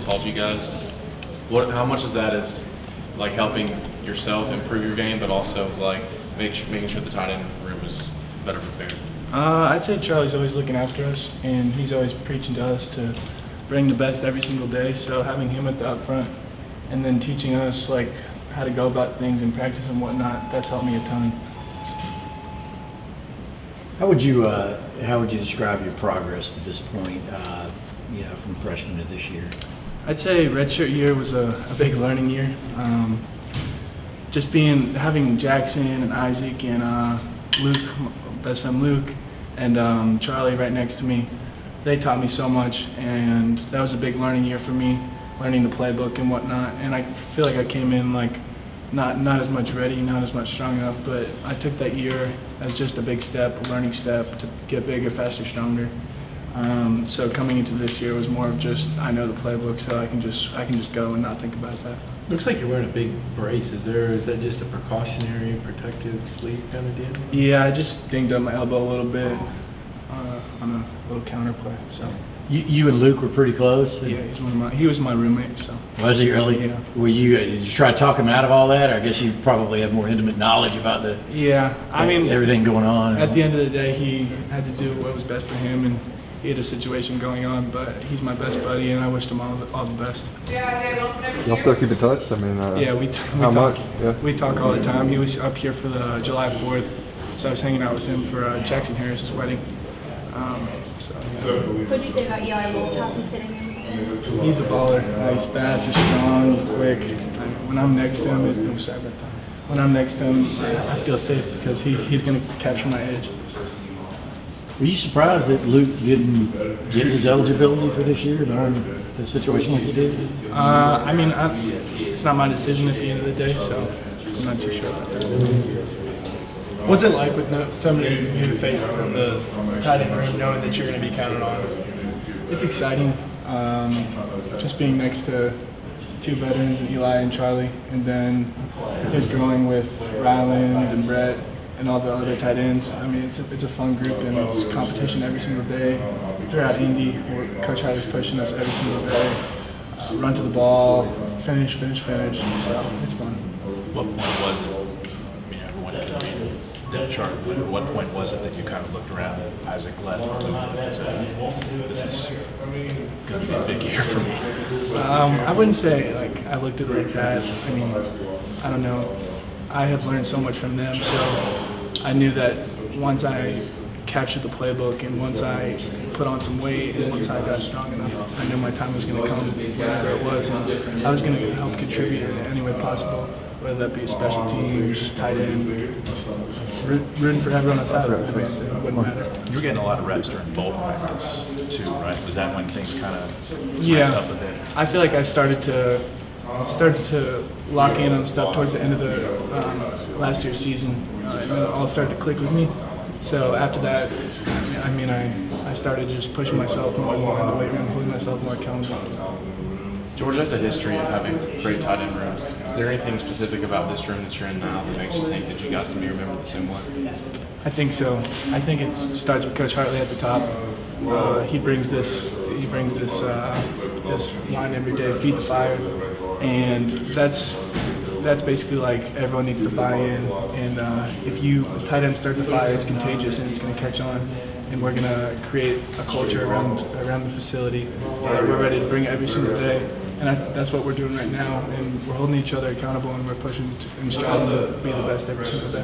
taught you guys. How much is that is like helping yourself improve your game, but also like making sure the tight end room is better prepared? I'd say Charlie's always looking after us, and he's always preaching to us to bring the best every single day. So having him at the up front and then teaching us like how to go about things in practice and whatnot, that's helped me a ton. How would you describe your progress to this point, from freshman to this year? I'd say redshirt year was a big learning year. Just having Jackson and Isaac and Luke, best friend Luke, and Charlie right next to me, they taught me so much, and that was a big learning year for me, learning the playbook and whatnot. And I feel like I came in like not as much ready, not as much strong enough, but I took that year as just a big step, a learning step to get bigger, faster, stronger. So coming into this year was more of just I know the playbook, so I can just go and not think about that. Looks like you're wearing a big brace. Is that just a precautionary protective sleeve kind of deal? Yeah, I just dinged up my elbow a little bit on a little counter play. So. You and Luke were pretty close? Yeah, he was my roommate. So. Was he really? Yeah. Did you try to talk him out of all that? Or I guess you probably have more intimate knowledge about everything going on. At the end of the day, he had to do what was best for him, and he had a situation going on. But he's my best buddy, and I wished him all the best. Y'all still keep in touch? I mean, yeah, we how talk. much? Yeah. We talk all the time. He was up here for the July 4th, so I was hanging out with him for Jackson Harris's wedding. What did you say about Eli Bolt? How's he fitting in? He's a baller. He's fast, he's strong, he's quick. When I'm next to him, I feel safe because he's going to capture my edge. Were you surprised that Luke didn't get his eligibility for this year during the situation like he did? It's not my decision at the end of the day, so I'm not too sure about that. What's it like with so many new faces in the tight end room, knowing that you're going to be counted on? It's exciting. Just being next to two veterans, and Eli and Charlie, and then just growing with Ryland and Brett and all the other tight ends. I mean, it's a fun group, and it's competition every single day. Throughout Indy, Coach Hyler's pushing us every single day. Run to the ball, finish. So it's fun. What point was it? Depth chart. At what point was it that you kind of looked around, Isaac left, and said, "This is going to be a big year for me"? I wouldn't say like I looked at it like that. I mean, I don't know. I have learned so much from them, so I knew that once I captured the playbook and once I put on some weight and once I got strong enough, I knew my time was going to come whenever it was, and I was going to help contribute in any way possible. Whether that be special teams, tight end, rooting for everyone outside of it, it wouldn't matter. You were getting a lot of reps during bowl practice too, right? Was that when things kind of yeah, up a bit? I feel like I started to lock in on stuff towards the end of the last year's season, and then it all started to click with me. So after that, I started just pushing myself more and more in the weight room, holding myself more accountable. George has a history of having great tight end rooms. Is there anything specific about this room that you're in now that makes you think that you guys can be remembered the same way? I think so. I think it starts with Coach Hartley at the top. He brings this line every day, feed the fire, and that's basically like everyone needs to buy in. And if you tight ends start the fire, it's contagious and it's going to catch on. And we're going to create a culture around the facility that we're ready to bring every single day. And that's what we're doing right now. And we're holding each other accountable, and we're pushing and striving to be the best every single day.